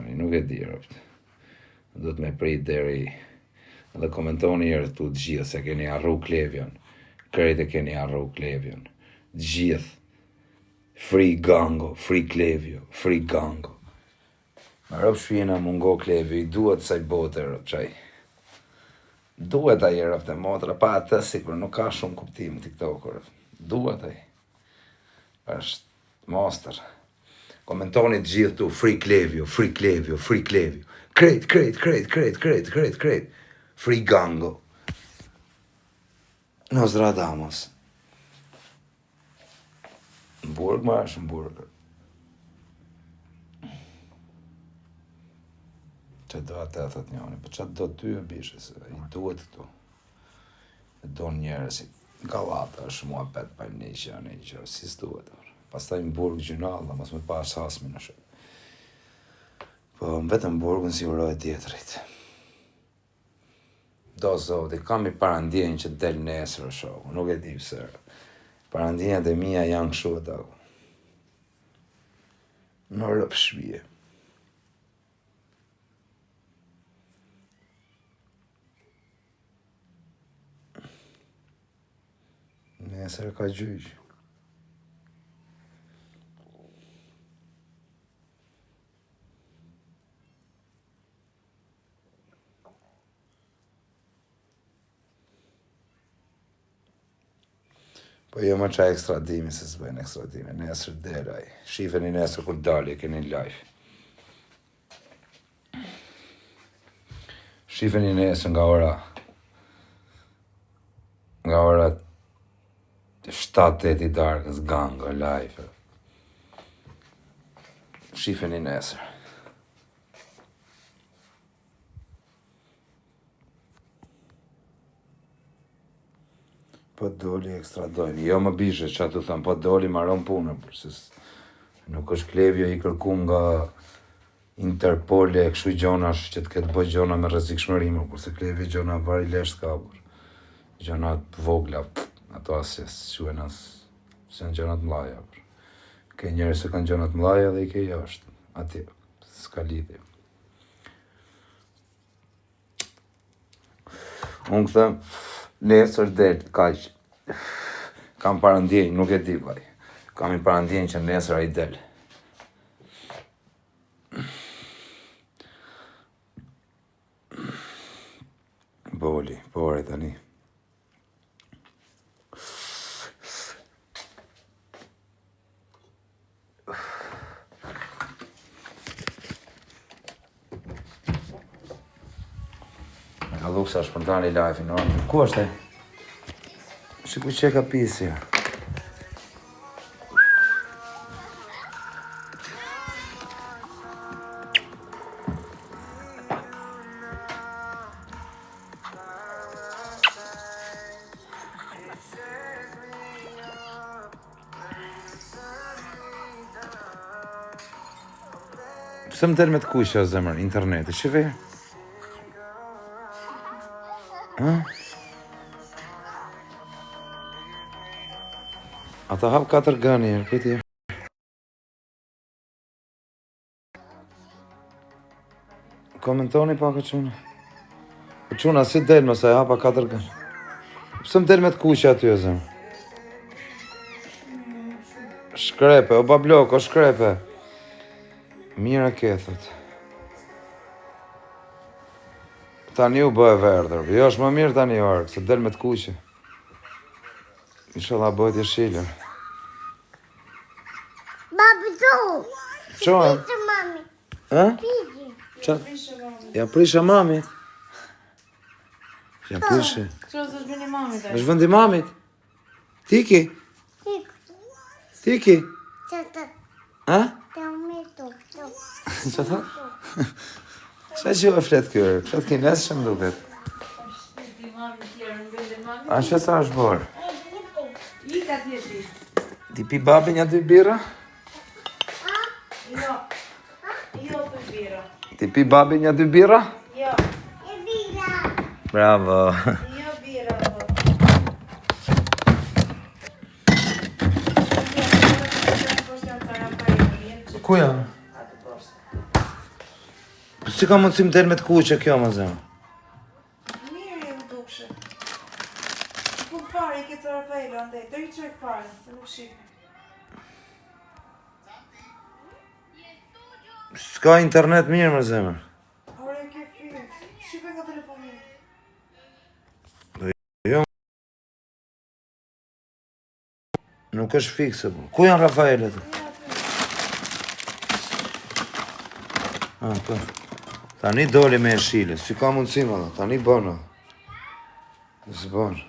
tani, nuk e di ropt. Do të me prit deri dhe komentoni njerëz tu të gjithë se keni harru Klevion. Krejt e keni harru Klevion. Gjithë. Free Gango, free Klevio, free Gango. Ma ropt shpina mungo Klevio, i duhet saj bote ropt qaj. Duhet ai ropt e motra, pa atë sikur nuk ka shumë kuptim TikTok-ur. Duhet ai. Është monster. Komentoni të gjithë tu, free Klevio, free Klevio, free Klevio. Krejt. Free Gango. Nostradamus. Në burg ma është në burg. Që do atë e thot njoni, për që do ty e bishe, se i duhet këtu. E do njerës, galata është mua pet pa një që si s'duhet. Pastaj në burg gjynalla, mos me pas hasmi në shumë. Po më vetëm burgun si uroj tjetërit. Do zoti, kam i parandjen që del nesër o shoku, nuk e di pëse. Parandjenjat e mija janë këshu e tako. Në rëp shpije. Nesër ka gjyq. Po jo më qa ekstradimi, se s'bëjnë ekstradimi, nesër delaj. Shifeni nesër kur dalje, keni live. Shifeni nesër nga ora 7-8 i darkës, Gango, live. Shifeni nesër. Po doli ekstradojnë, jo më bishe që atu thëmë, po doli maron punën, përse nuk është Klevio i kërkum nga Interpol e këshu gjonash që të ketë bëj gjona me rrezikshmërime, përse Klevio gjona vari lesh s'ka bër. Gjona vogla, ato asë s'quen se në gjonat mlaja. Ke njerë se kanë gjonat mlaja dhe i ke jashtë, ati, s'ka lidhje. Unë këthëm, nesër del, kaq. Kam parandjenj, nuk e di vaj. Kam i parandjenj që nesër a i del. Boli, pore tani. Ka dhuksa është përndani live-in, no? Ku është e? Shiku që ka pisja. Pse më del me të kuqja zemër, interneti, shive? Ha? Ata hap 4 gani, këti. Komentoni pak e quna. E quna, si del mëse hapa 4 gani. Pse më del me të kuqja aty, zemë? Shkrepe, o bablok, o shkrepe. Mira kethët. Tani u bëhe verdër, jo është më mirë tani orë, se del me të kuqe. Inshallah bëhet jeshilër. Babi tu! Qoa? Prishe mami. Ha? Prishe. Qa? Ja prishe mamit. Ja prishe. Qo është bëni mamit e? është vëndi mamit? Tiki? Tiki? Qëtë. Ha? Të me tu. Qa tha? Qa që e flet kërë? Flet kines që më duket? Ti mami tjerë, në bëndi mami? A që sa është borë? I ka tjeti. Ti pi babi një 2 bira? Jo. Jo të bira. Ti pi babi një 2 bira? Jo. E bira. Bravo. Jo bira. Ku janë? Si ka mundësi më del me të kuqe kjo më zemë? Mirë e më dukshë. Nuk fare i këtë Rafaela, andaj, do i qek fare, se nuk shikë. S'ka internet mirë më zemë. Ore, ke fix. Shikë nga telefonin. Jo. Nuk është fikse, po. Ku janë Rafaelet? Po. Tani doli me e shile, si ka mundësi më dhe, tani bënë. Zbënë.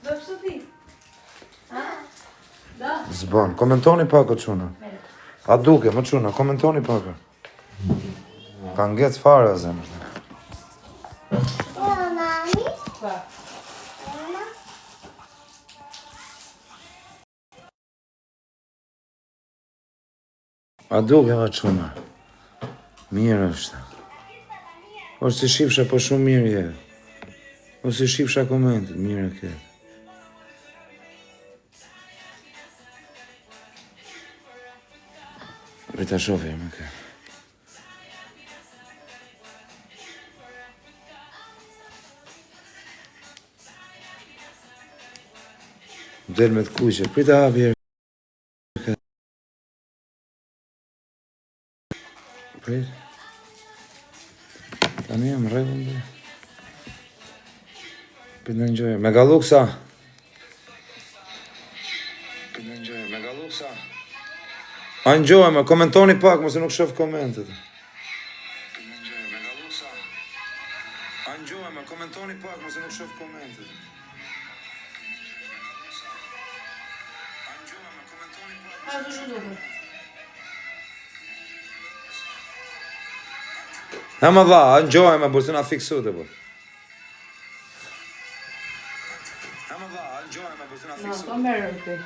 Do kështu ti? Ha? Da? Zbënë. Komentoni pak o quna. A duke, më quna, komentoni pak. Ka ngec fare, zemë. Mami. Pa. Mama. A duke, më quna. Mirë është. Ose si shifsha, po shumë mirë je. Ose shifsha komentit, mirë e këtë. Rita shofja me këtë. Del me të kuqe, prita hapje. Prit. Tani jam rregull dhe. Prit në ngjoj. Me galluksa. Prit në ngjoj. Me galluksa. A ngjojme, komentoni pak, mëse nuk shoh komentet. Prit në ngjoj. Me galluksa. A ngjojme, komentoni pak, mëse nuk shoh komentet. Ha, du duke. Ha më dha, a ngjojme, burë se na fiksu të burë. Ha më dha, a ngjojme, burë se na No, fiksu. do merë të.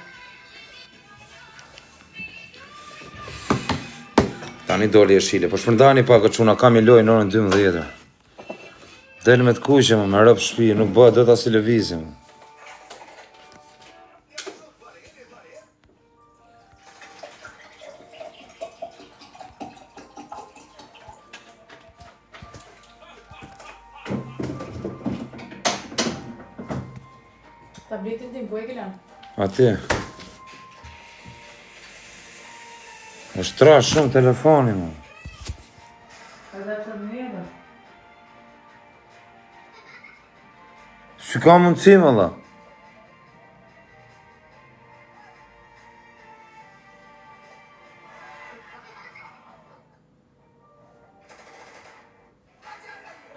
Tani doli e shile, po shpërndani pak o quna, kam i loj në orën 12. Del me të kuqe më, me rëpë shpi, nuk bëhet do ta si lëvizim. Tabletin tim, ku e kelan? Ati. është tra shumë telefoni më. A dhe të mjeda? Si ka mundësi më dha?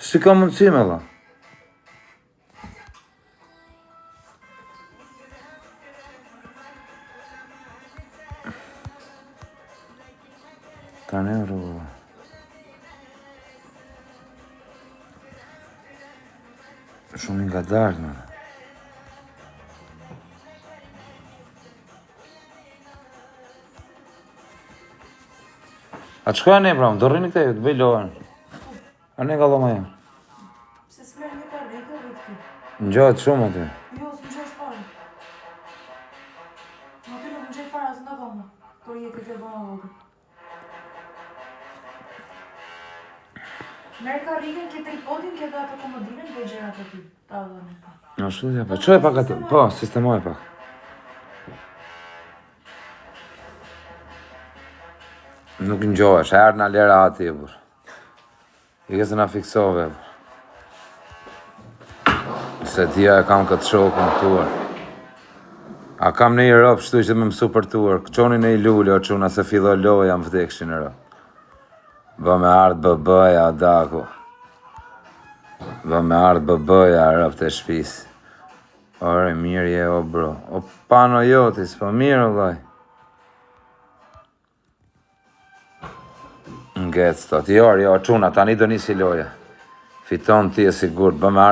Si ka mundësi më dha? Tani e rrugë. Shumë nga dalë më. A qëka ne pra, më do rrini këte ju, të bëj lojën. A ne ka dhoma jam. Se s'merë një ka rejtë, rejtë. Në gjatë shumë aty. Jo, s'më gjesh fare. Në aty nuk më gjesh fare, asë nga dhoma. Kër jetë të bëna vogë. Merë ka rikën, ke tripodin, ke dhe ato komodinën, dhe gjerat aty. Ta dhone. Ashtu ja, pa qoj pak atë, po, sistemoj pak. Nuk në gjohesh, herë në lera ati e burë. I kësë nga fiksove, burë. Se tia e kam këtë shokë në tuar. A kam në i rëpë, shtu që me mësu për tuar. Qoni në i lullë, o quna, se fillo loja më vdekshin në rëpë. Bë me ardë bëbëja, daku. Bë me ardë bëbëja, rëpë të shpisë. Ore, mirë je, o bro. O pano jotis, po mirë, o vaj. Ngec, tot. Jo, quna, tani do nisi loja. Fiton ti e sigur, bë me